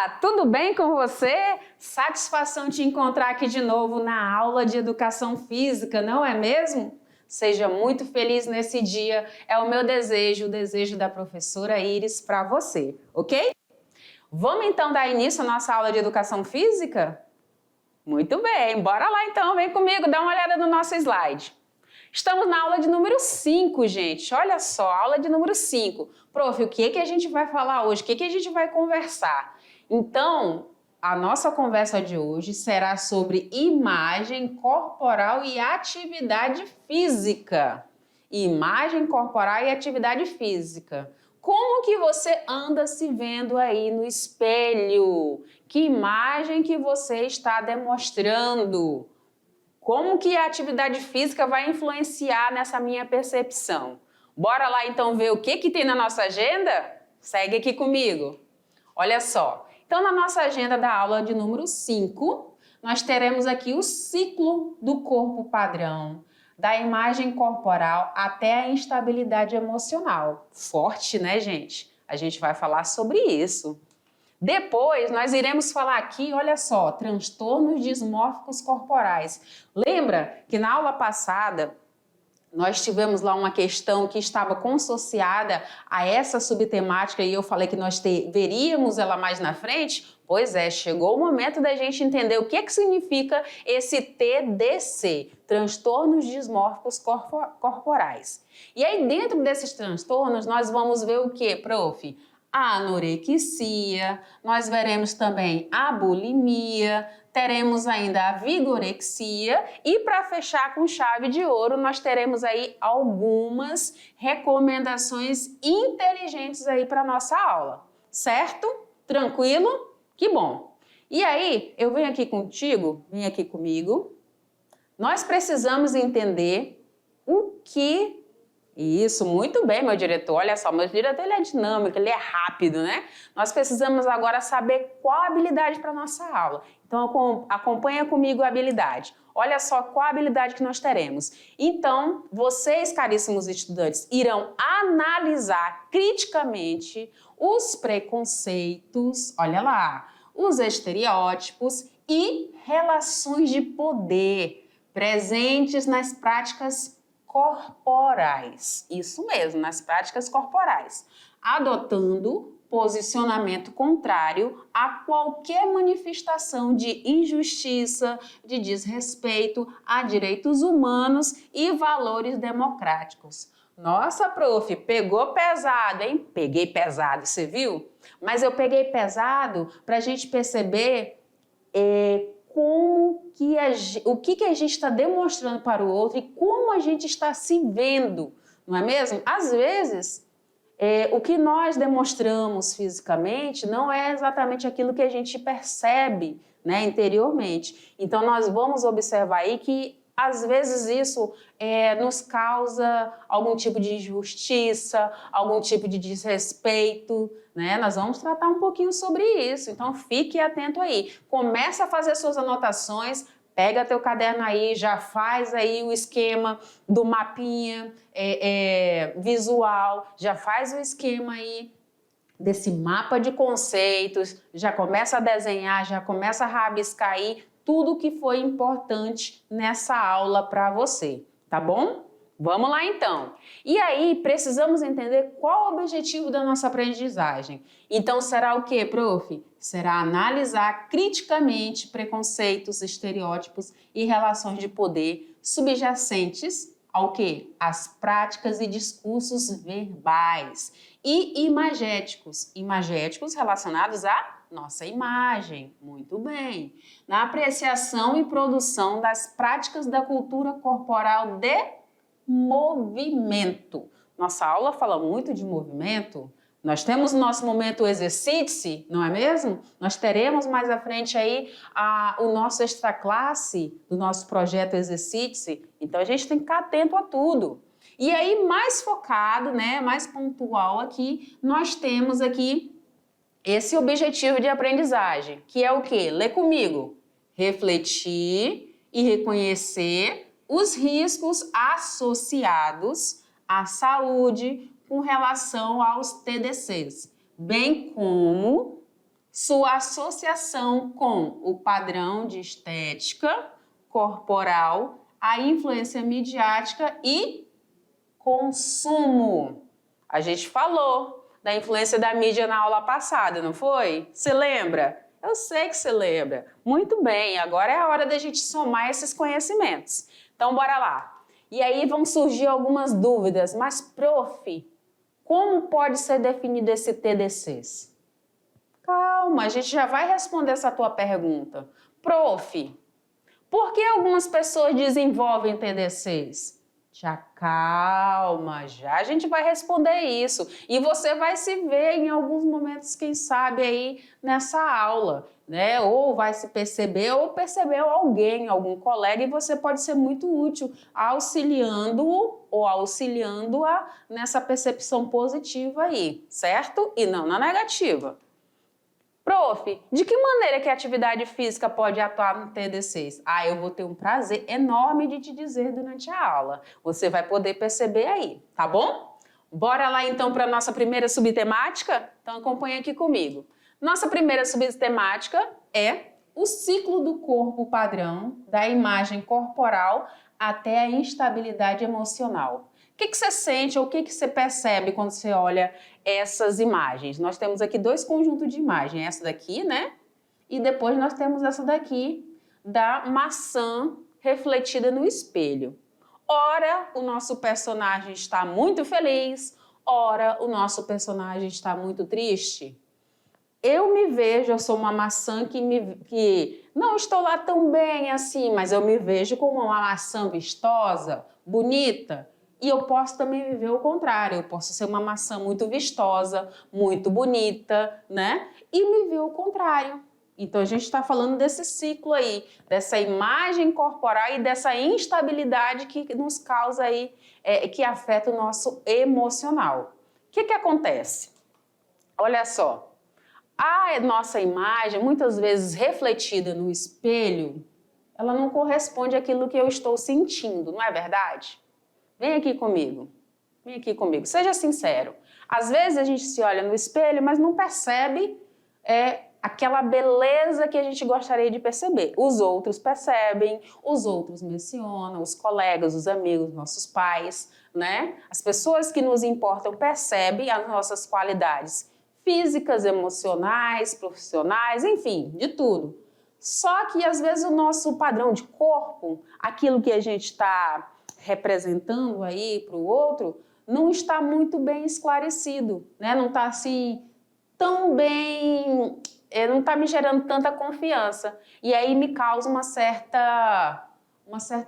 Olá, tudo bem com você? Satisfação te encontrar aqui de novo na aula de Educação Física, não é mesmo? Seja muito feliz nesse dia, é o meu desejo, o desejo da professora Iris para você, ok? Vamos então dar início à nossa aula de Educação Física? Muito bem, bora lá então, vem comigo, dá uma olhada no nosso slide. Estamos na aula de número 5, gente. Olha só, aula de número 5. Prof, o que a gente vai falar hoje? O que a gente vai conversar? Então, a nossa conversa de hoje será sobre imagem corporal e atividade física. Imagem corporal e atividade física. Como que você anda se vendo aí no espelho? Que imagem que você está demonstrando? Como que a atividade física vai influenciar nessa minha percepção? Bora lá então ver o que tem na nossa agenda? Segue aqui comigo. Olha só, então na nossa agenda da aula de número 5, nós teremos aqui o ciclo do corpo padrão, da imagem corporal até a instabilidade emocional. Forte, né, gente? A gente vai falar sobre isso. Depois, nós iremos falar aqui, olha só, transtornos dismórficos corporais. Lembra que na aula passada nós tivemos lá uma questão que estava consociada a essa subtemática e eu falei que nós veríamos ela mais na frente? Pois é, chegou o momento da gente entender o que significa esse TDC, transtornos dismórficos corporais. E aí, dentro desses transtornos, nós vamos ver o que, prof? A anorexia, nós veremos também a bulimia, teremos ainda a vigorexia e para fechar com chave de ouro, nós teremos aí algumas recomendações inteligentes aí para nossa aula, certo? Tranquilo? Que bom! E aí, eu venho aqui contigo, vem aqui comigo, nós precisamos entender o que... Isso, muito bem, meu diretor. Olha só, meu diretor ele é dinâmico, ele é rápido, né? Nós precisamos agora saber qual a habilidade para a nossa aula. Então, acompanha comigo a habilidade. Olha só qual a habilidade que nós teremos. Então, vocês, caríssimos estudantes, irão analisar criticamente os preconceitos, olha lá, os estereótipos e relações de poder presentes nas práticas corporais, isso mesmo, nas práticas corporais, adotando posicionamento contrário a qualquer manifestação de injustiça, de desrespeito a direitos humanos e valores democráticos. Nossa, prof, pegou pesado, hein? Peguei pesado, você viu? Mas eu peguei pesado para a gente perceber o que a gente está demonstrando para o outro e como a gente está se vendo, não é mesmo? Às vezes, o que nós demonstramos fisicamente não é exatamente aquilo que a gente percebe, né, interiormente. Então, nós vamos observar aí que às vezes isso nos causa algum tipo de injustiça, algum tipo de desrespeito, né? Nós vamos tratar um pouquinho sobre isso, então fique atento aí. Começa a fazer suas anotações, pega teu caderno aí, já faz aí o esquema do mapinha visual, já faz o esquema aí desse mapa de conceitos, já começa a desenhar, já começa a rabiscar aí tudo que foi importante nessa aula para você, tá bom? Vamos lá então. E aí, precisamos entender qual o objetivo da nossa aprendizagem. Então, será o quê, prof? Será analisar criticamente preconceitos, estereótipos e relações de poder subjacentes ao quê? As práticas e discursos verbais e imagéticos. Imagéticos relacionados à nossa imagem, muito bem. Na apreciação e produção das práticas da cultura corporal de movimento. Nossa aula fala muito de movimento. Nós temos o nosso momento exercite-se, não é mesmo? Nós teremos mais à frente aí o nosso extra classe do nosso projeto exercite-se. Então a gente tem que ficar atento a tudo. E aí mais focado, né, mais pontual aqui, nós temos aqui esse objetivo de aprendizagem, que é o quê? Lê comigo. Refletir e reconhecer os riscos associados à saúde com relação aos TDCs, bem como Sua associação com o padrão de estética corporal, a influência midiática e consumo. A gente falou da influência da mídia na aula passada, não foi? Você lembra? Eu sei que você lembra. Muito bem, agora é a hora da gente somar esses conhecimentos. Então, bora lá. E aí vão surgir algumas dúvidas. Mas, prof, como pode ser definido esse TDCs? Calma, a gente já vai responder essa tua pergunta. Prof, por que algumas pessoas desenvolvem TDCs? Já calma, já a gente vai responder isso. E você vai se ver em alguns momentos, quem sabe, aí nessa aula, né? Ou vai se perceber, ou percebeu alguém, algum colega, e você pode ser muito útil auxiliando-o ou auxiliando-a nessa percepção positiva aí, certo? E não na negativa. Prof, de que maneira que a atividade física pode atuar no TDCs? Eu vou ter um prazer enorme de te dizer durante a aula. Você vai poder perceber aí, tá bom? Bora lá então para a nossa primeira subtemática? Então acompanha aqui comigo. Nossa primeira subtemática é o ciclo do corpo padrão, da imagem corporal até a instabilidade emocional. O que você sente ou o que você percebe quando você olha essas imagens? Nós temos aqui dois conjuntos de imagens, essa daqui, né? E depois nós temos essa daqui da maçã refletida no espelho. Ora, o nosso personagem está muito feliz, ora, o nosso personagem está muito triste. Eu me vejo, eu sou uma maçã que não estou lá tão bem assim, mas eu me vejo como uma maçã vistosa, bonita. E eu posso também viver o contrário, eu posso ser uma maçã muito vistosa, muito bonita, né? E me ver o contrário. Então a gente está falando desse ciclo aí, dessa imagem corporal e dessa instabilidade que nos causa aí, que afeta o nosso emocional. O que acontece? Olha só, a nossa imagem, muitas vezes refletida no espelho, ela não corresponde àquilo que eu estou sentindo, não é verdade? Vem aqui comigo, seja sincero. Às vezes a gente se olha no espelho, mas não percebe aquela beleza que a gente gostaria de perceber. Os outros percebem, os outros mencionam, os colegas, os amigos, nossos pais, né? As pessoas que nos importam percebem as nossas qualidades físicas, emocionais, profissionais, enfim, de tudo. Só que às vezes o nosso padrão de corpo, aquilo que a gente está representando aí para o outro, não está muito bem esclarecido, né? Não está assim tão bem, não está me gerando tanta confiança. E aí me causa uma certa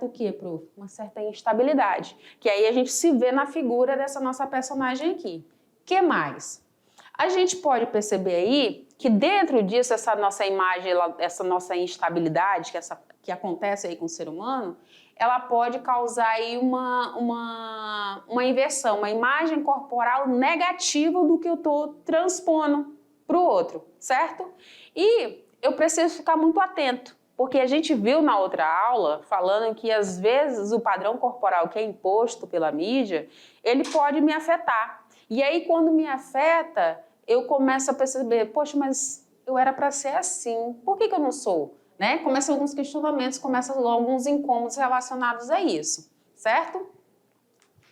o quê, prof? Uma certa instabilidade. Que aí a gente se vê na figura dessa nossa personagem aqui. Que mais? A gente pode perceber aí que dentro disso, essa nossa imagem, essa nossa instabilidade que acontece aí com o ser humano, ela pode causar aí uma inversão, uma imagem corporal negativa do que eu estou transpondo para o outro, certo? E eu preciso ficar muito atento, porque a gente viu na outra aula falando que às vezes o padrão corporal que é imposto pela mídia, ele pode me afetar. E aí quando me afeta, eu começo a perceber, poxa, mas eu era para ser assim, por que eu não sou? Né? Começam alguns questionamentos, começam alguns incômodos relacionados a isso, certo?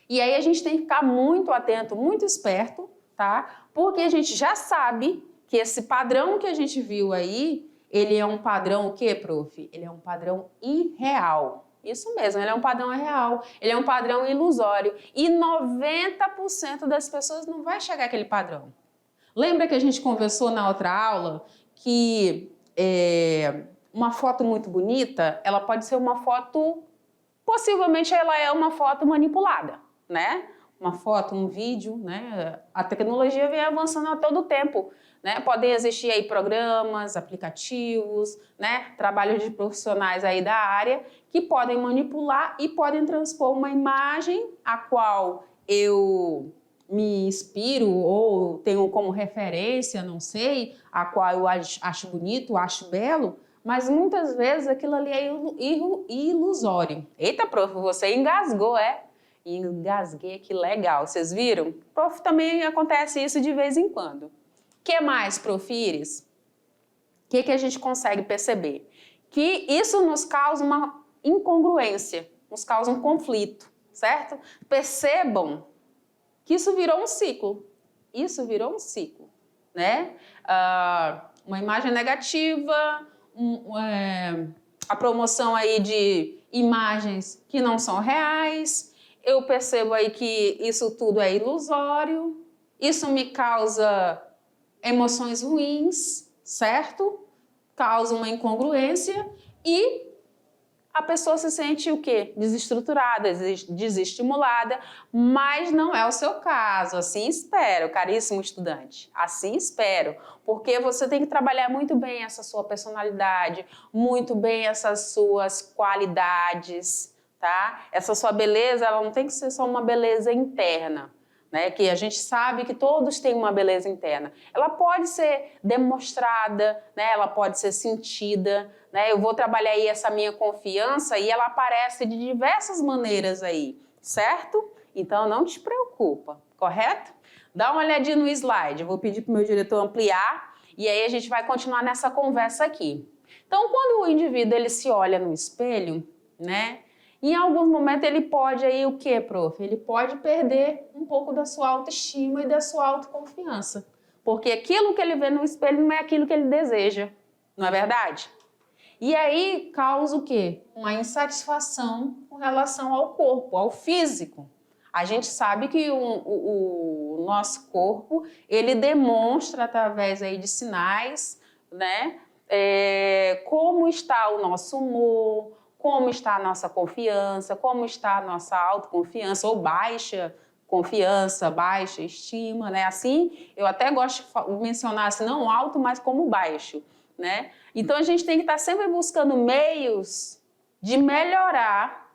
E aí a gente tem que ficar muito atento, muito esperto, tá? Porque a gente já sabe que esse padrão que a gente viu aí, ele é um padrão o quê, prof? Ele é um padrão irreal. Isso mesmo, ele é um padrão irreal, ele é um padrão ilusório. E 90% das pessoas não vai chegar àquele padrão. Lembra que a gente conversou na outra aula que uma foto muito bonita, ela pode ser uma foto, possivelmente ela é uma foto manipulada, né? Uma foto, um vídeo, né? A tecnologia vem avançando a todo tempo, né? Podem existir aí programas, aplicativos, né? Trabalhos de profissionais aí da área que podem manipular e podem transpor uma imagem a qual eu me inspiro ou tenho como referência, não sei, a qual eu acho bonito, acho belo, mas muitas vezes aquilo ali é ilusório. Eita, prof, você engasgou, Engasguei, que legal. Vocês viram? Prof, também acontece isso de vez em quando. O que mais, prof Iris? que a gente consegue perceber? Que isso nos causa uma incongruência, nos causa um conflito, certo? Percebam que isso virou um ciclo. Isso virou um ciclo, né? Uma imagem negativa, a promoção aí de imagens que não são reais. Eu percebo aí que isso tudo é ilusório. Isso me causa emoções ruins, certo? Causa uma incongruência e a pessoa se sente o quê? Desestruturada, desestimulada, mas não é o seu caso. Assim espero, caríssimo estudante. Assim espero, porque você tem que trabalhar muito bem essa sua personalidade, muito bem essas suas qualidades, tá? Essa sua beleza, ela não tem que ser só uma beleza interna, né? Que a gente sabe que todos têm uma beleza interna. Ela pode ser demonstrada, né? Ela pode ser sentida, né? Eu vou trabalhar aí essa minha confiança e ela aparece de diversas maneiras aí, certo? Então não te preocupa, correto? Dá uma olhadinha no slide, eu vou pedir para o meu diretor ampliar e aí a gente vai continuar nessa conversa aqui. Então, quando o indivíduo ele se olha no espelho, né? Em alguns momentos ele pode aí o quê, prof? Ele pode perder um pouco da sua autoestima e da sua autoconfiança. Porque aquilo que ele vê no espelho não é aquilo que ele deseja, não é verdade? E aí causa o quê? Uma insatisfação com relação ao corpo, ao físico. A gente sabe que o nosso corpo, ele demonstra através aí de sinais, né? Como está o nosso humor, como está a nossa confiança, como está a nossa autoconfiança ou baixa confiança, baixa estima, né? Assim, eu até gosto de mencionar assim, não alto, mas como baixo, né? Então, a gente tem que estar sempre buscando meios de melhorar,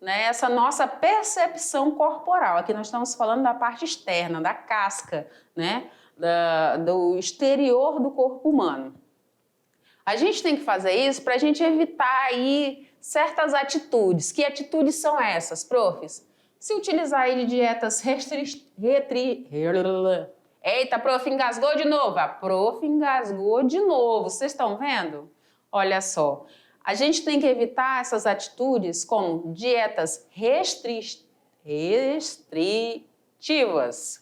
né, essa nossa percepção corporal. Aqui nós estamos falando da parte externa, da casca, né, do exterior do corpo humano. A gente tem que fazer isso para a gente evitar aí certas atitudes. Que atitudes são essas, profs? Se utilizar aí de dietas Eita, prof, engasgou de novo. A prof engasgou de novo. Vocês estão vendo? Olha só. A gente tem que evitar essas atitudes como dietas restritivas.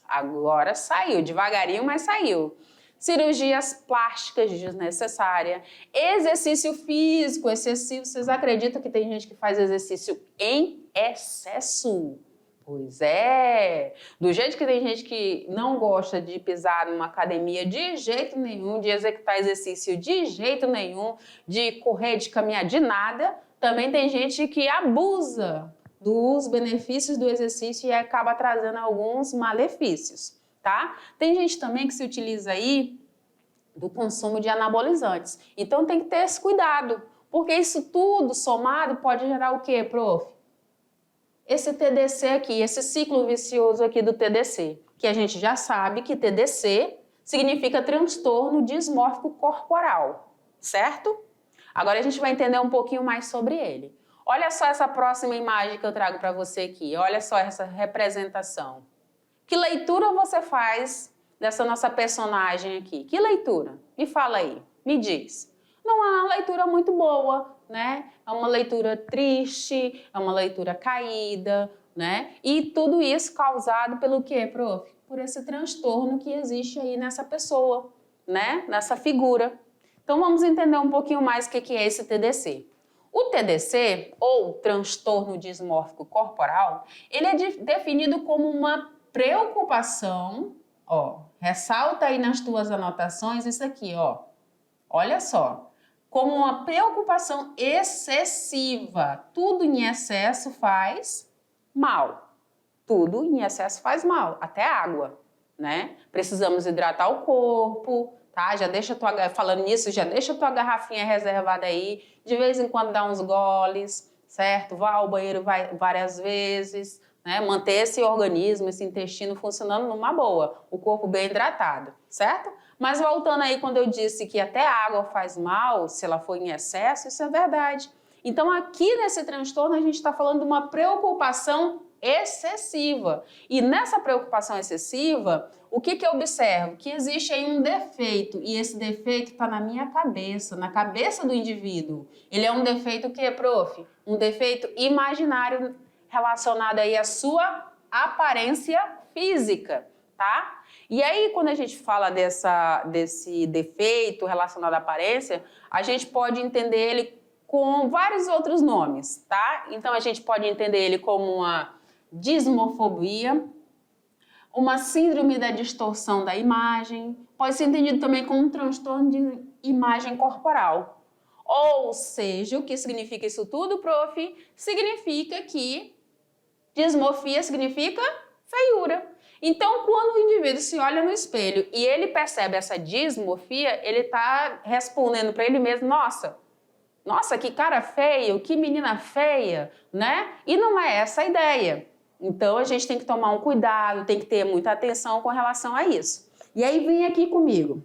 Agora saiu, devagarinho, mas saiu. Cirurgias plásticas desnecessárias, exercício físico excessivo. Vocês acreditam que tem gente que faz exercício em excesso? Pois é. Do jeito que tem gente que não gosta de pisar numa academia de jeito nenhum, de executar exercício de jeito nenhum, de correr, de caminhar, de nada, também tem gente que abusa dos benefícios do exercício e acaba trazendo alguns malefícios. Tá? Tem gente também que se utiliza aí do consumo de anabolizantes. Então tem que ter esse cuidado, porque isso tudo somado pode gerar o quê, prof? Esse TDC aqui, esse ciclo vicioso aqui do TDC, que a gente já sabe que TDC significa transtorno dismórfico corporal, certo? Agora a gente vai entender um pouquinho mais sobre ele. Olha só essa próxima imagem que eu trago para você aqui, olha só essa representação. Que leitura você faz dessa nossa personagem aqui? Que leitura? Me fala aí, me diz. Não é uma leitura muito boa, né? É uma leitura triste, é uma leitura caída, né? E tudo isso causado pelo quê, prof? Por esse transtorno que existe aí nessa pessoa, né? Nessa figura. Então vamos entender um pouquinho mais o que é esse TDC. O TDC, ou transtorno dismórfico corporal, ele é definido como uma preocupação, ó, ressalta aí nas tuas anotações isso aqui, ó. Olha só, como uma preocupação excessiva. Tudo em excesso faz mal. Tudo em excesso faz mal, até água, né? Precisamos hidratar o corpo, tá? Já deixa falando nisso, já deixa a tua garrafinha reservada aí, de vez em quando dá uns goles, certo? Vá ao banheiro várias vezes, né? Manter esse organismo, esse intestino funcionando numa boa, o corpo bem hidratado, certo? Mas voltando aí quando eu disse que até a água faz mal, se ela for em excesso, isso é verdade. Então aqui nesse transtorno a gente está falando de uma preocupação excessiva. E nessa preocupação excessiva, o que eu observo? Que existe aí um defeito, e esse defeito está na minha cabeça, na cabeça do indivíduo. Ele é um defeito que, prof? Um defeito imaginário relacionado aí à sua aparência física, tá? E aí, quando a gente fala desse defeito relacionado à aparência, a gente pode entender ele com vários outros nomes, tá? Então, a gente pode entender ele como uma dismorfobia, uma síndrome da distorção da imagem, pode ser entendido também como um transtorno de imagem corporal. Ou seja, o que significa isso tudo, prof? Significa que dismorfia significa feiura. Então, quando o indivíduo se olha no espelho e ele percebe essa dismorfia, ele está respondendo para ele mesmo, nossa, que cara feio, que menina feia, né? E não é essa a ideia. Então, a gente tem que tomar um cuidado, tem que ter muita atenção com relação a isso. E aí, vem aqui comigo.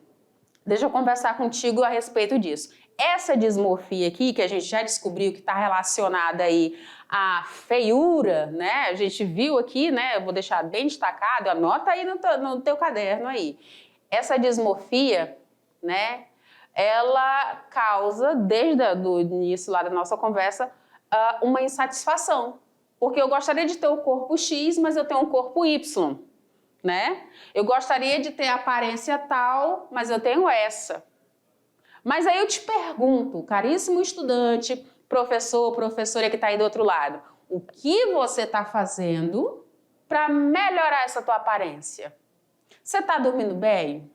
Deixa eu conversar contigo a respeito disso. Essa dismorfia aqui, que a gente já descobriu que está relacionada aí à feiura, né? A gente viu aqui, né? Eu vou deixar bem destacado, anota aí no teu caderno aí. Essa dismorfia, né? Ela causa, desde o início lá da nossa conversa, uma insatisfação. Porque eu gostaria de ter o corpo X, mas eu tenho um corpo Y, né? Eu gostaria de ter a aparência tal, mas eu tenho essa. Mas aí eu te pergunto, caríssimo estudante, professor, professora que está aí do outro lado, o que você está fazendo para melhorar essa tua aparência? Você está dormindo bem?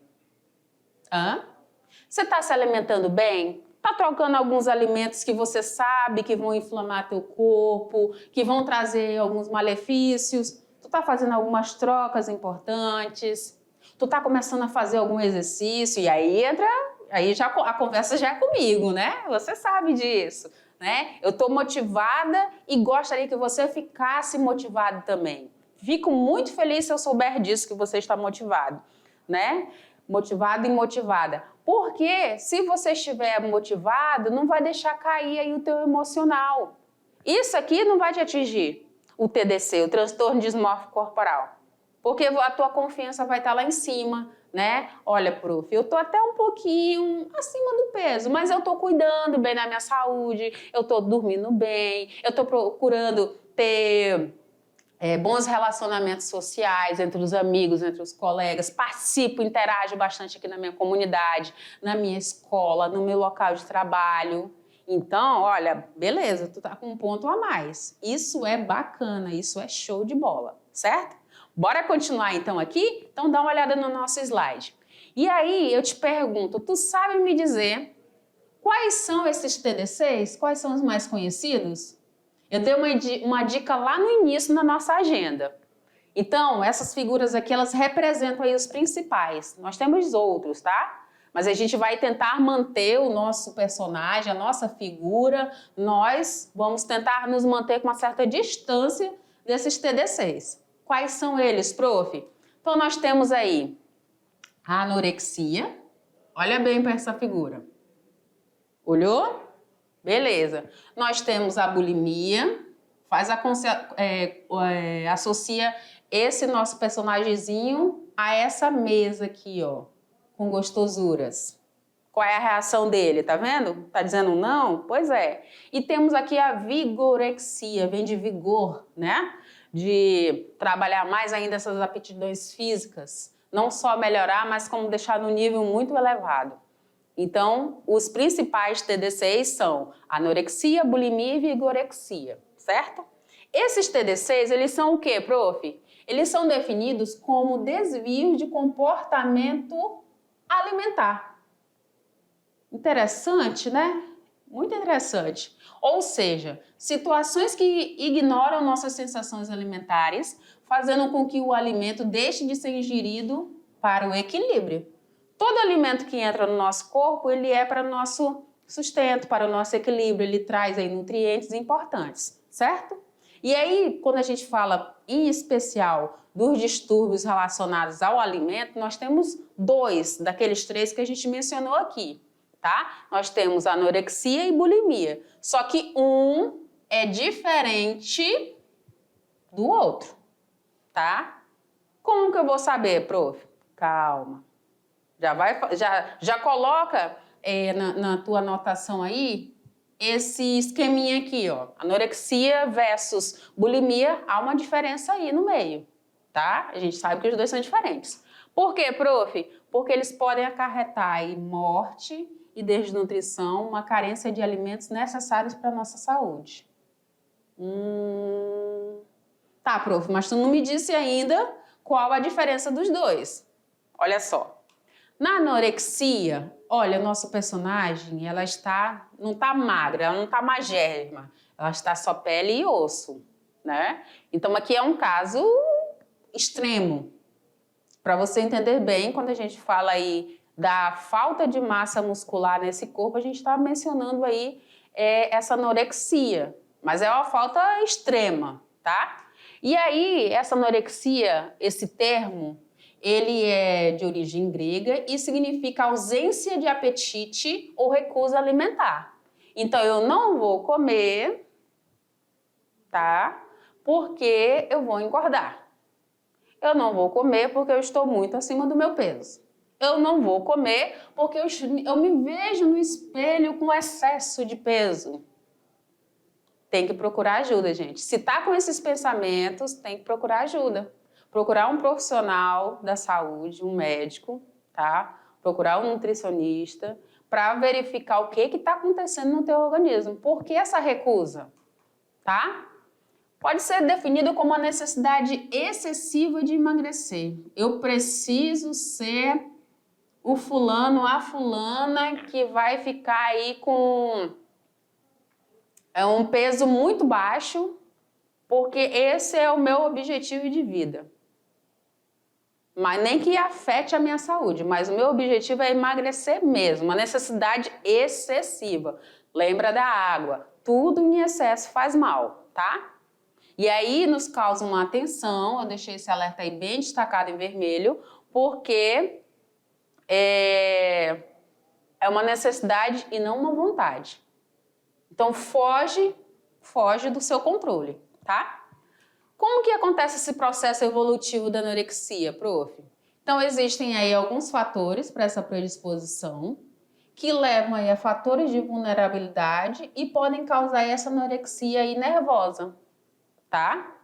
Você está se alimentando bem? Está trocando alguns alimentos que você sabe que vão inflamar teu corpo, que vão trazer alguns malefícios? Tu está fazendo algumas trocas importantes? Tu está começando a fazer algum exercício? E aí a conversa já é comigo, né? Você sabe disso, né? Eu estou motivada e gostaria que você ficasse motivado também. Fico muito feliz se eu souber disso, que você está motivado, né? Motivado e motivada. Porque se você estiver motivado, não vai deixar cair aí o teu emocional. Isso aqui não vai te atingir, o TDC, o transtorno dismórfico corporal. Porque a tua confiança vai estar lá em cima, né? Olha, prof, eu tô até um pouquinho acima do peso, mas eu tô cuidando bem da minha saúde, eu tô dormindo bem, eu tô procurando ter bons relacionamentos sociais entre os amigos, entre os colegas, participo, interajo bastante aqui na minha comunidade, na minha escola, no meu local de trabalho. Então, olha, beleza, tu tá com um ponto a mais. Isso é bacana, isso é show de bola, certo? Bora continuar então aqui? Então dá uma olhada no nosso slide. E aí eu te pergunto, tu sabe me dizer quais são esses TDCs? Quais são os mais conhecidos? Eu dei uma dica lá no início na nossa agenda. Então, essas figuras aqui, elas representam aí os principais. Nós temos outros, tá? Mas a gente vai tentar manter o nosso personagem, a nossa figura. Nós vamos tentar nos manter com uma certa distância desses TDCs. Quais são eles, prof? Então, nós temos aí a anorexia. Olha bem para essa figura. Olhou? Beleza. Nós temos a bulimia, associa esse nosso personagemzinho a essa mesa aqui, ó, com gostosuras. Qual é a reação dele? Tá vendo? Tá dizendo não? Pois é. E temos aqui a vigorexia, vem de vigor, né? De trabalhar mais ainda essas aptidões físicas. Não só melhorar, mas como deixar no nível muito elevado. Então, os principais TDCs são anorexia, bulimia e vigorexia, certo? Esses TDCs, eles são o quê, prof? Eles são definidos como desvios de comportamento alimentar. Interessante, né? Muito interessante. Ou seja, situações que ignoram nossas sensações alimentares, fazendo com que o alimento deixe de ser ingerido para o equilíbrio. Todo alimento que entra no nosso corpo, ele é para o nosso sustento, para o nosso equilíbrio, ele traz aí nutrientes importantes, certo? E aí, quando a gente fala em especial dos distúrbios relacionados ao alimento, nós temos 2 daqueles 3 que a gente mencionou aqui, tá? Nós temos anorexia e bulimia, só que um é diferente do outro, tá? Como que eu vou saber, prof? Calma. Já coloca na tua anotação aí esse esqueminha aqui, ó. Anorexia versus bulimia, há uma diferença aí no meio, tá? A gente sabe que os dois são diferentes. Por quê, prof? Porque eles podem acarretar aí morte e desnutrição, uma carência de alimentos necessários para a nossa saúde. Tá, prof, mas tu não me disse ainda qual a diferença dos dois. Olha só. Na anorexia, olha, o nosso personagem, ela não está magra, ela não está magérrima, ela está só pele e osso, né? Então aqui é um caso extremo. Para você entender bem, quando a gente fala aí da falta de massa muscular nesse corpo, a gente está mencionando aí essa anorexia, mas é uma falta extrema, tá? E aí, essa anorexia, esse termo, ele é de origem grega e significa ausência de apetite ou recusa alimentar. Então, eu não vou comer, tá? Porque eu vou engordar. Eu não vou comer porque eu estou muito acima do meu peso. Eu não vou comer porque eu me vejo no espelho com excesso de peso. Tem que procurar ajuda, gente. Se tá com esses pensamentos, tem que procurar ajuda. Procurar um profissional da saúde, um médico, tá? Procurar um nutricionista para verificar o que está acontecendo no teu organismo. Por que essa recusa, tá? Pode ser definido como uma necessidade excessiva de emagrecer. Eu preciso ser o fulano, a fulana que vai ficar aí com um peso muito baixo, porque esse é o meu objetivo de vida. Mas nem que afete a minha saúde, mas o meu objetivo é emagrecer mesmo, uma necessidade excessiva. Lembra da água, tudo em excesso faz mal, tá? E aí nos causa uma atenção, eu deixei esse alerta aí bem destacado em vermelho, porque é uma necessidade e não uma vontade. Então foge do seu controle, tá? Como que acontece esse processo evolutivo da anorexia, prof? Então existem aí alguns fatores para essa predisposição que levam aí a fatores de vulnerabilidade e podem causar essa anorexia aí nervosa, tá?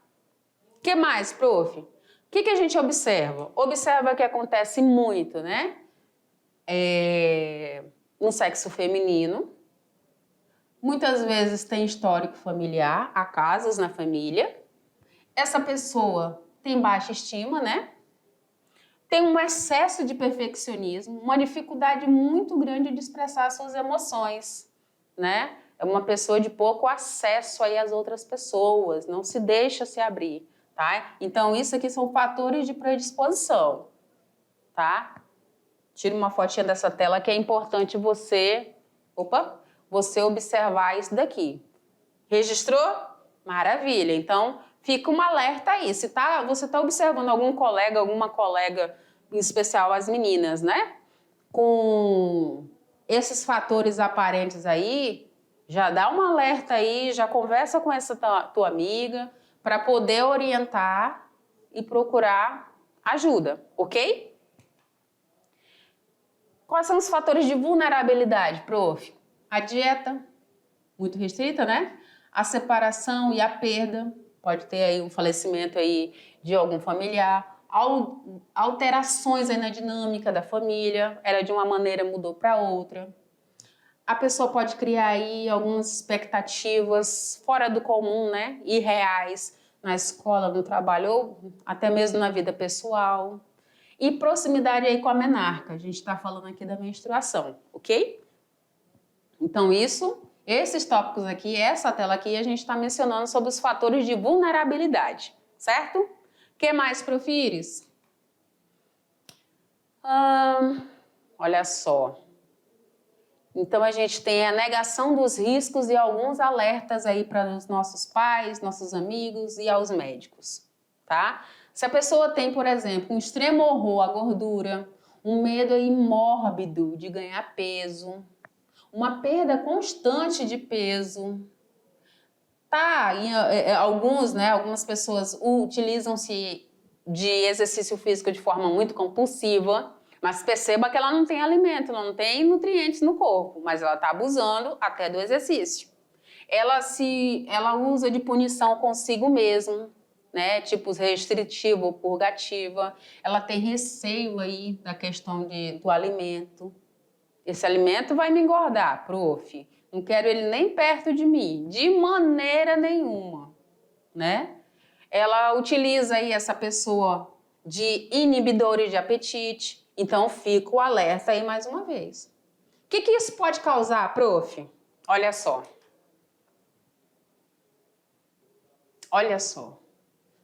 O que mais, prof? O que a gente observa? Observa que acontece muito, né? No sexo feminino. Muitas vezes tem histórico familiar, há casos na família. Essa pessoa tem baixa estima, né? Tem um excesso de perfeccionismo, uma dificuldade muito grande de expressar suas emoções, né? É uma pessoa de pouco acesso aí às outras pessoas, não se deixa se abrir, tá? Então, isso aqui são fatores de predisposição, tá? Tira uma fotinha dessa tela que é importante você observar isso daqui. Registrou? Maravilha. Então, fica um alerta aí. Se você está observando algum colega, alguma colega, em especial as meninas, né? Com esses fatores aparentes aí, já dá um alerta aí, já conversa com essa tua amiga para poder orientar e procurar ajuda, ok? Quais são os fatores de vulnerabilidade, prof? A dieta, muito restrita, né? A separação e a perda, pode ter aí um falecimento aí de algum familiar, alterações aí na dinâmica da família, era de uma maneira, mudou para outra. A pessoa pode criar aí algumas expectativas fora do comum, né? Irreais na escola, no trabalho ou até mesmo na vida pessoal. E proximidade aí com a menarca, a gente está falando aqui da menstruação, ok? Então esses tópicos aqui, essa tela aqui, a gente está mencionando sobre os fatores de vulnerabilidade, certo? O que mais, prof. Iris? Olha só. Então a gente tem a negação dos riscos e alguns alertas aí para os nossos pais, nossos amigos e aos médicos, tá? Se a pessoa tem, por exemplo, um extremo horror à gordura, um medo aí mórbido de ganhar peso, uma perda constante de peso, Tá, alguns, né, algumas pessoas utilizam-se de exercício físico de forma muito compulsiva, mas perceba que ela não tem alimento, não tem nutrientes no corpo, mas ela está abusando até do exercício. Ela usa de punição consigo mesmo, né, tipo restritiva ou purgativa. Ela tem receio aí da questão do alimento. Esse alimento vai me engordar, prof. Não quero ele nem perto de mim, de maneira nenhuma, né? Ela utiliza aí essa pessoa de inibidores de apetite. Então, fica o alerta aí mais uma vez. O que isso pode causar, prof? Olha só. Olha só.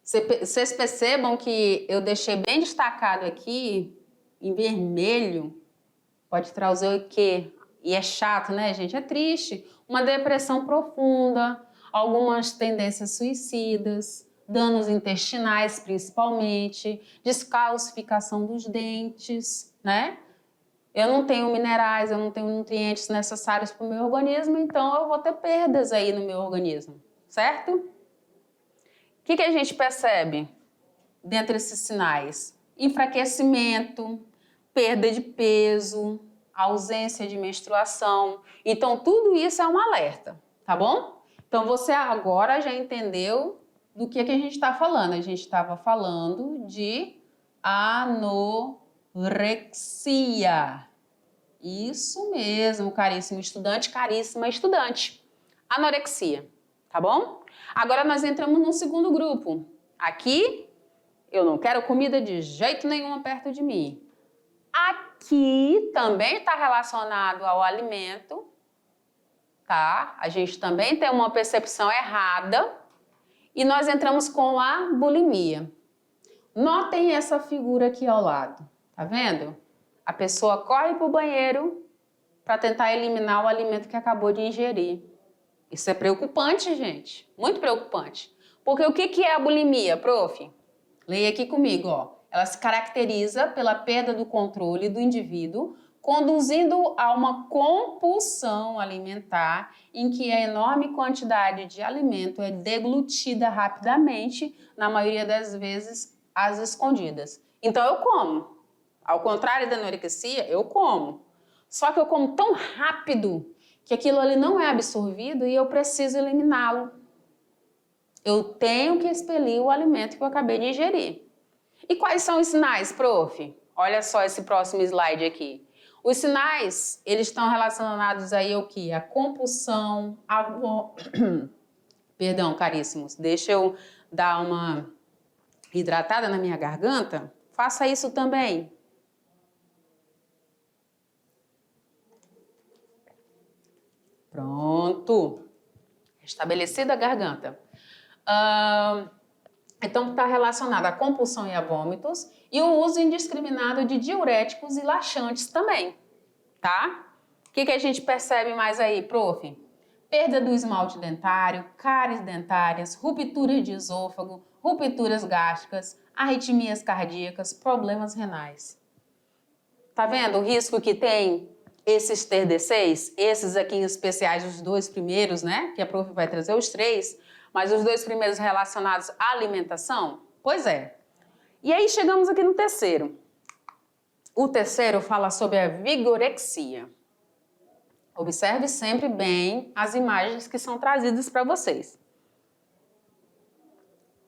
Vocês percebam que eu deixei bem destacado aqui, em vermelho, pode trazer o quê? E é chato, né, gente? É triste. Uma depressão profunda, algumas tendências suicidas, danos intestinais principalmente, descalcificação dos dentes, né? Eu não tenho minerais, eu não tenho nutrientes necessários para o meu organismo, então eu vou ter perdas aí no meu organismo, certo? O que a gente percebe dentre esses sinais? Enfraquecimento, perda de peso, ausência de menstruação. Então, tudo isso é um alerta, tá bom? Então, você agora já entendeu do que a gente está falando. A gente estava falando de anorexia. Isso mesmo, caríssimo estudante, caríssima estudante. Anorexia, tá bom? Agora nós entramos no segundo grupo. Aqui, eu não quero comida de jeito nenhum perto de mim. Aqui também está relacionado ao alimento, tá? A gente também tem uma percepção errada e nós entramos com a bulimia. Notem essa figura aqui ao lado, tá vendo? A pessoa corre para o banheiro para tentar eliminar o alimento que acabou de ingerir. Isso é preocupante, gente, muito preocupante. Porque o que é a bulimia, prof? Leia aqui comigo, ó. Ela se caracteriza pela perda do controle do indivíduo, conduzindo a uma compulsão alimentar em que a enorme quantidade de alimento é deglutida rapidamente, na maioria das vezes às escondidas. Então eu como. Ao contrário da anorexia, eu como. Só que eu como tão rápido que aquilo ali não é absorvido e eu preciso eliminá-lo. Eu tenho que expelir o alimento que eu acabei de ingerir. E quais são os sinais, prof? Olha só esse próximo slide aqui. Os sinais, eles estão relacionados aí ao quê? A compulsão, Perdão, caríssimos, deixa eu dar uma hidratada na minha garganta. Faça isso também. Pronto. Estabelecida a garganta. Então, está relacionado à compulsão e a vômitos e o uso indiscriminado de diuréticos e laxantes também, tá? O que a gente percebe mais aí, prof? Perda do esmalte dentário, cáries dentárias, ruptura de esôfago, rupturas gástricas, arritmias cardíacas, problemas renais. Tá vendo o risco que tem esses TDCs? Esses aqui em especiais, os dois primeiros, né? Que a prof vai trazer os três, mas os dois primeiros relacionados à alimentação? Pois é. E aí chegamos aqui no terceiro. O terceiro fala sobre a vigorexia. Observe sempre bem as imagens que são trazidas para vocês.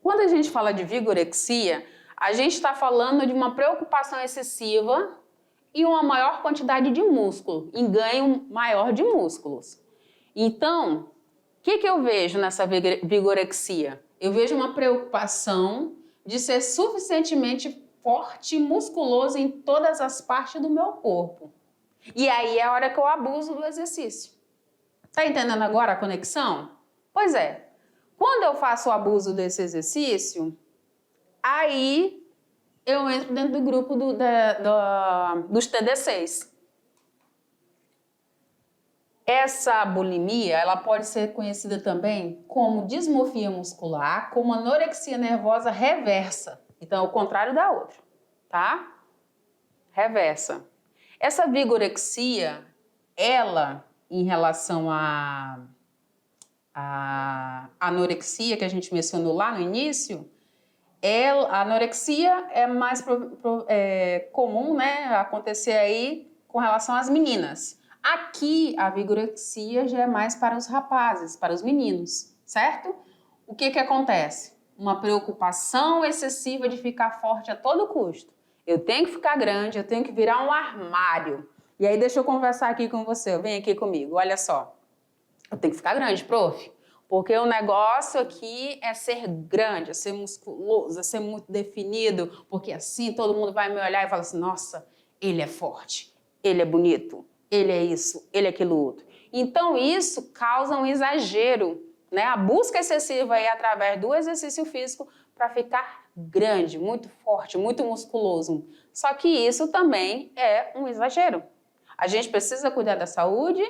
Quando a gente fala de vigorexia, a gente está falando de uma preocupação excessiva e uma maior quantidade de músculo, em ganho maior de músculos. Então, o que eu vejo nessa vigorexia? Eu vejo uma preocupação de ser suficientemente forte e musculoso em todas as partes do meu corpo. E aí é a hora que eu abuso do exercício. Tá entendendo agora a conexão? Pois é. Quando eu faço o abuso desse exercício, aí eu entro dentro do grupo dos TDCs. Essa bulimia, ela pode ser conhecida também como dismorfia muscular, como anorexia nervosa reversa. Então, é o contrário da outra, tá? Reversa. Essa vigorexia, ela, em relação à a anorexia que a gente mencionou lá no início, a anorexia é mais comum, né, acontecer aí com relação às meninas. Aqui, a vigorexia já é mais para os rapazes, para os meninos, certo? O que que acontece? Uma preocupação excessiva de ficar forte a todo custo. Eu tenho que ficar grande, eu tenho que virar um armário. E aí, deixa eu conversar aqui com você, vem aqui comigo, olha só. Eu tenho que ficar grande, prof. Porque o negócio aqui é ser grande, é ser musculoso, é ser muito definido, porque assim todo mundo vai me olhar e falar assim, nossa, ele é forte, ele é bonito, ele é isso, ele é aquilo outro. Então isso causa um exagero, né? A busca excessiva aí através do exercício físico para ficar grande, muito forte, muito musculoso. Só que isso também é um exagero. A gente precisa cuidar da saúde?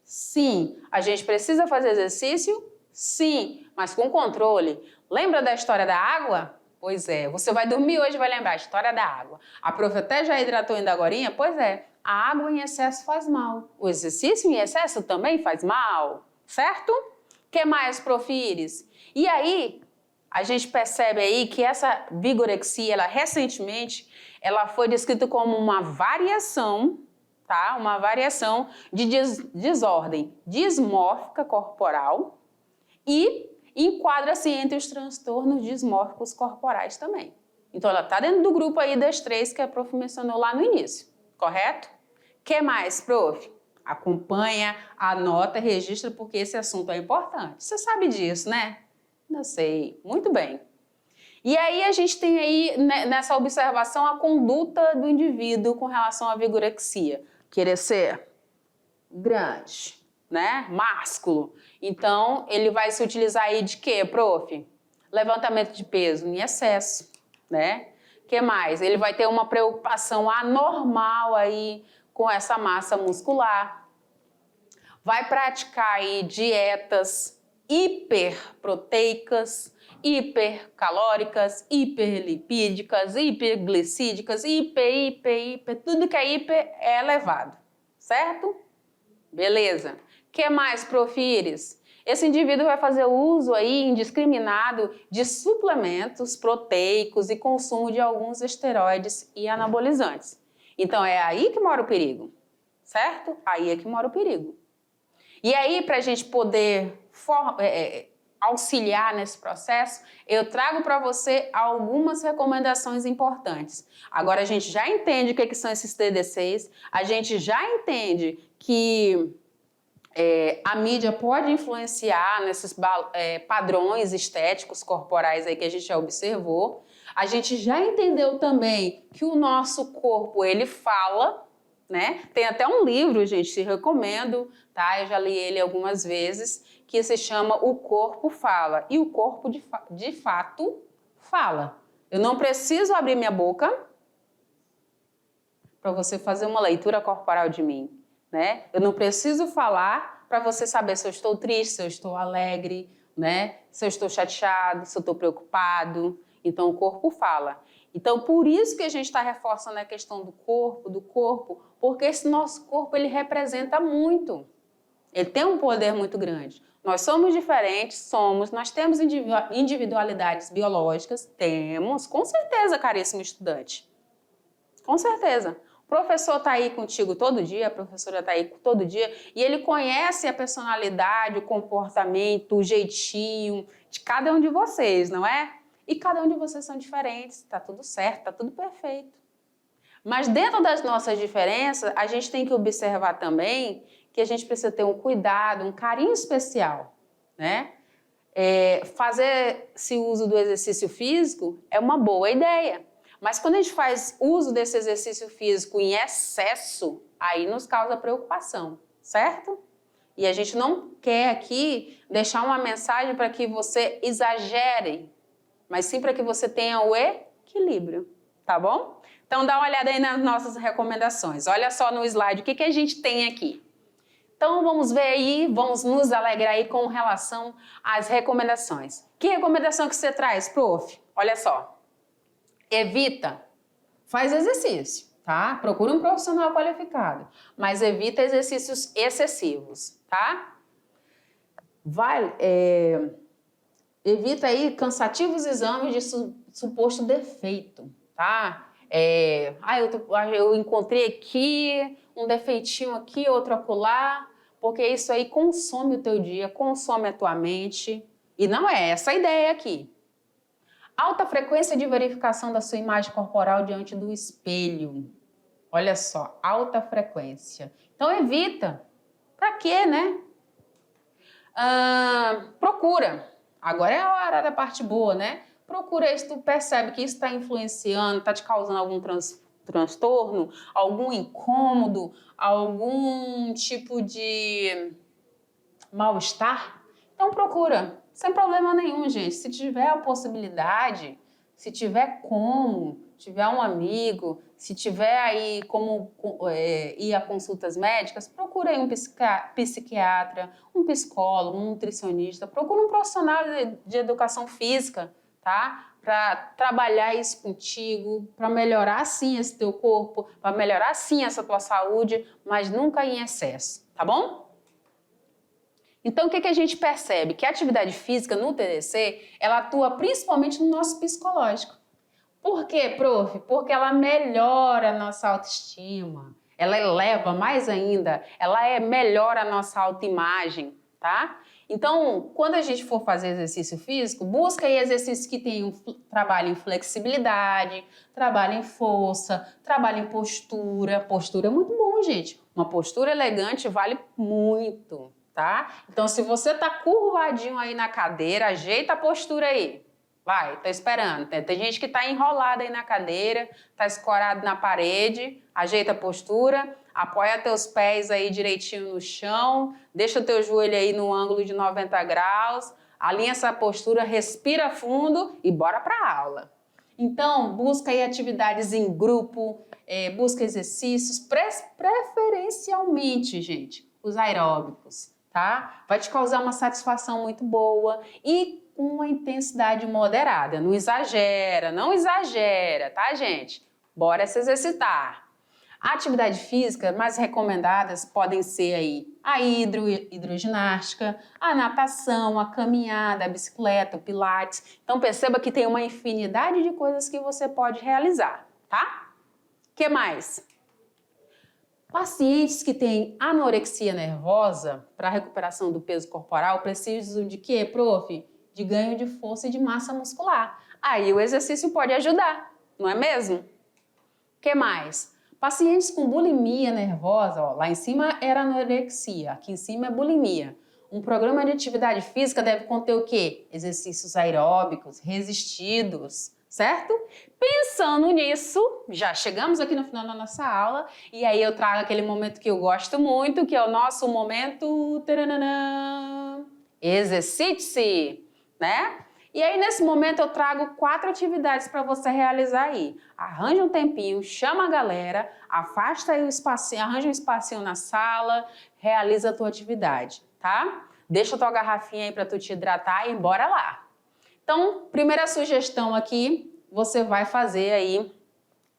Sim. A gente precisa fazer exercício? Sim, mas com controle. Lembra da história da água? Pois é, você vai dormir hoje e vai lembrar a história da água. A prof até já hidratou ainda agorinha? Pois é, a água em excesso faz mal. O exercício em excesso também faz mal, certo? O que mais, prof Iris? E aí, a gente percebe aí que essa vigorexia, recentemente, ela foi descrita como uma variação, tá? Uma variação de desordem dismórfica corporal, e enquadra-se entre os transtornos dismórficos corporais também. Então, ela está dentro do grupo aí das 3 que a prof mencionou lá no início, correto? O que mais, prof? Acompanha, anota, registra, porque esse assunto é importante. Você sabe disso, né? Eu sei, muito bem. E aí a gente tem aí, nessa observação, a conduta do indivíduo com relação à vigorexia. Querer ser grande, né? Másculo. Então, ele vai se utilizar aí de quê, prof? Levantamento de peso em excesso, né? O que mais? Ele vai ter uma preocupação anormal aí com essa massa muscular. Vai praticar aí dietas hiperproteicas, hipercalóricas, hiperlipídicas, hiperglicídicas, hiper, tudo que é hiper é elevado, certo? Beleza. O que mais, prof Iris? Esse indivíduo vai fazer uso aí indiscriminado de suplementos proteicos e consumo de alguns esteroides e anabolizantes. Então, é aí que mora o perigo, certo? Aí é que mora o perigo. E aí, para a gente poder auxiliar nesse processo, eu trago para você algumas recomendações importantes. Agora, a gente já entende o que são esses TDCs, a gente já entende que a mídia pode influenciar nesses padrões estéticos corporais aí que a gente já observou. A gente já entendeu também que o nosso corpo, ele fala, né? Tem até um livro, gente, te recomendo, tá? Eu já li ele algumas vezes, que se chama O Corpo Fala. E o corpo, de fato, fala. Eu não preciso abrir minha boca para você fazer uma leitura corporal de mim, né? Eu não preciso falar para você saber se eu estou triste, se eu estou alegre, né? Se eu estou chateado, se eu estou preocupado. Então, o corpo fala. Então, por isso que a gente está reforçando a questão do corpo, porque esse nosso corpo, ele representa muito. Ele tem um poder muito grande. Nós somos diferentes, nós temos individualidades biológicas, temos, com certeza, caríssimo estudante. Com certeza. O professor está aí contigo todo dia, a professora está aí todo dia, e ele conhece a personalidade, o comportamento, o jeitinho de cada um de vocês, não é? E cada um de vocês são diferentes, está tudo certo, está tudo perfeito. Mas dentro das nossas diferenças, a gente tem que observar também que a gente precisa ter um cuidado, um carinho especial, né? Fazer esse uso do exercício físico é uma boa ideia. Mas quando a gente faz uso desse exercício físico em excesso, aí nos causa preocupação, certo? E a gente não quer aqui deixar uma mensagem para que você exagere, mas sim para que você tenha o equilíbrio, tá bom? Então dá uma olhada aí nas nossas recomendações. Olha só no slide o que a gente tem aqui. Então vamos ver aí, vamos nos alegrar aí com relação às recomendações. Que recomendação que você traz, prof? Olha só. Evita, faz exercício, tá? Procura um profissional qualificado, mas evita exercícios excessivos, tá? Evita aí cansativos exames de suposto defeito, tá? Eu encontrei aqui um defeitinho aqui, outro acolá, porque isso aí consome o teu dia, consome a tua mente. E não é essa a ideia aqui. Alta frequência de verificação da sua imagem corporal diante do espelho. Olha só, alta frequência. Então evita. Pra quê, né? Procura. Agora é a hora da parte boa, né? Procura isso, tu percebe que isso está influenciando, está te causando algum transtorno, algum incômodo, algum tipo de mal-estar. Então procura, sem problema nenhum, gente. Se tiver a possibilidade, se tiver como, tiver um amigo, se tiver aí como ir a consultas médicas, procura aí um psiquiatra, um psicólogo, um nutricionista, procura um profissional de educação física, tá? Para trabalhar isso contigo, para melhorar sim esse teu corpo, para melhorar sim essa tua saúde, mas nunca em excesso, tá bom? Então, o que a gente percebe? Que a atividade física no TDC, ela atua principalmente no nosso psicológico. Por quê, prof? Porque ela melhora a nossa autoestima, ela eleva mais ainda, ela melhora a nossa autoimagem, tá? Então, quando a gente for fazer exercício físico, busca aí exercícios que tenham trabalho em flexibilidade, trabalho em força, trabalho em postura. Postura é muito bom, gente. Uma postura elegante vale muito, tá? Então, se você tá curvadinho aí na cadeira, ajeita a postura aí. Vai, tô esperando. Tem gente que tá enrolada aí na cadeira, tá escorado na parede, ajeita a postura, apoia teus pés aí direitinho no chão, deixa teu joelho aí no ângulo de 90 graus, alinha essa postura, respira fundo e bora pra aula. Então, busca aí atividades em grupo, busca exercícios, preferencialmente, gente, os aeróbicos, tá? Vai te causar uma satisfação muito boa e uma intensidade moderada. Não exagera, tá, gente? Bora se exercitar. A atividade física mais recomendadas podem ser aí a hidroginástica, a natação, a caminhada, a bicicleta, o pilates. Então perceba que tem uma infinidade de coisas que você pode realizar, tá? O que mais? Pacientes que têm anorexia nervosa para recuperação do peso corporal precisam de quê, prof? De ganho de força e de massa muscular. Aí o exercício pode ajudar, não é mesmo? O que mais? Pacientes com bulimia nervosa, ó, lá em cima era anorexia, aqui em cima é bulimia. Um programa de atividade física deve conter o quê? Exercícios aeróbicos, resistidos, certo? Pensando nisso, já chegamos aqui no final da nossa aula e aí eu trago aquele momento que eu gosto muito, que é o nosso momento... Taranana, exercite-se, né? E aí, nesse momento, eu trago 4 atividades para você realizar aí. Arranja um tempinho, chama a galera, afasta aí o espacinho, arranja um espacinho na sala, realiza a tua atividade, tá? Deixa a tua garrafinha aí para tu te hidratar e bora lá. Então, primeira sugestão aqui, você vai fazer aí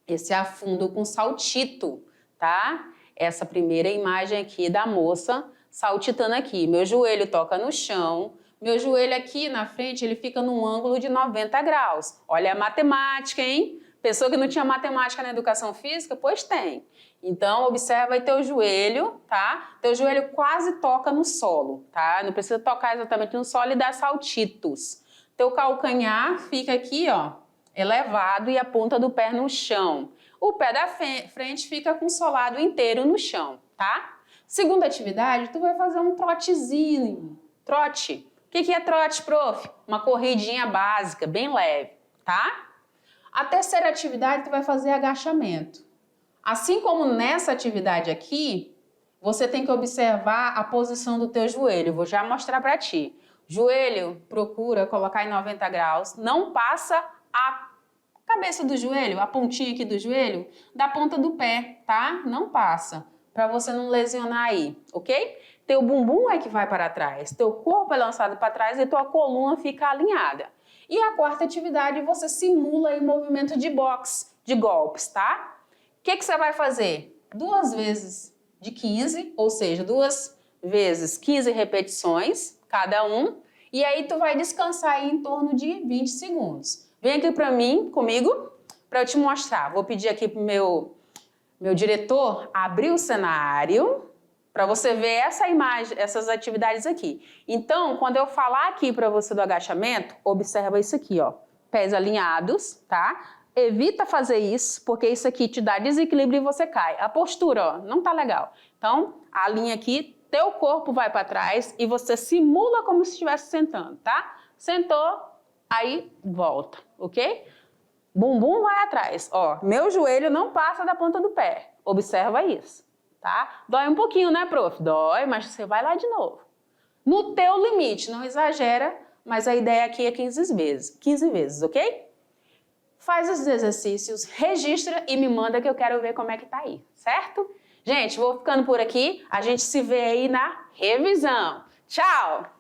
esse afundo com saltito, tá? Essa primeira imagem aqui da moça saltitando aqui. Meu joelho toca no chão. Meu joelho aqui na frente, ele fica num ângulo de 90 graus. Olha a matemática, hein? Pessoa que não tinha matemática na educação física? Pois tem. Então, observa aí teu joelho, tá? Teu joelho quase toca no solo, tá? Não precisa tocar exatamente no solo e dar saltitos. Teu calcanhar fica aqui, ó, elevado e a ponta do pé no chão. O pé da frente fica com o solado inteiro no chão, tá? Segunda atividade, tu vai fazer um trotezinho. Trote. O que é trote, prof? Uma corridinha básica, bem leve, tá? A terceira atividade, tu vai fazer agachamento. Assim como nessa atividade aqui, você tem que observar a posição do teu joelho. Vou já mostrar para ti. Joelho, procura colocar em 90 graus. Não passa a cabeça do joelho, a pontinha aqui do joelho, da ponta do pé, tá? Não passa, para você não lesionar aí, ok? Teu bumbum é que vai para trás, teu corpo é lançado para trás e tua coluna fica alinhada. E a quarta atividade, você simula aí movimento de boxe, de golpes, tá? O que você vai fazer? 2 vezes de 15, ou seja, 2 vezes 15 repetições, cada um. E aí tu vai descansar aí em torno de 20 segundos. Vem aqui para mim, comigo, para eu te mostrar. Vou pedir aqui pro meu diretor abrir o cenário para você ver essa imagem, essas atividades aqui. Então, quando eu falar aqui para você do agachamento, observa isso aqui, ó. Pés alinhados, tá? Evita fazer isso, porque isso aqui te dá desequilíbrio e você cai. A postura, ó, não tá legal. Então, alinha aqui, teu corpo vai para trás e você simula como se estivesse sentando, tá? Sentou, aí volta, ok? Bumbum vai atrás, ó. Meu joelho não passa da ponta do pé. Observa isso, tá? Dói um pouquinho, né, prof? Dói, mas você vai lá de novo. No teu limite, não exagera, mas a ideia aqui é 15 vezes, ok? Faz os exercícios, registra e me manda que eu quero ver como é que tá aí, certo? Gente, vou ficando por aqui. A gente se vê aí na revisão. Tchau!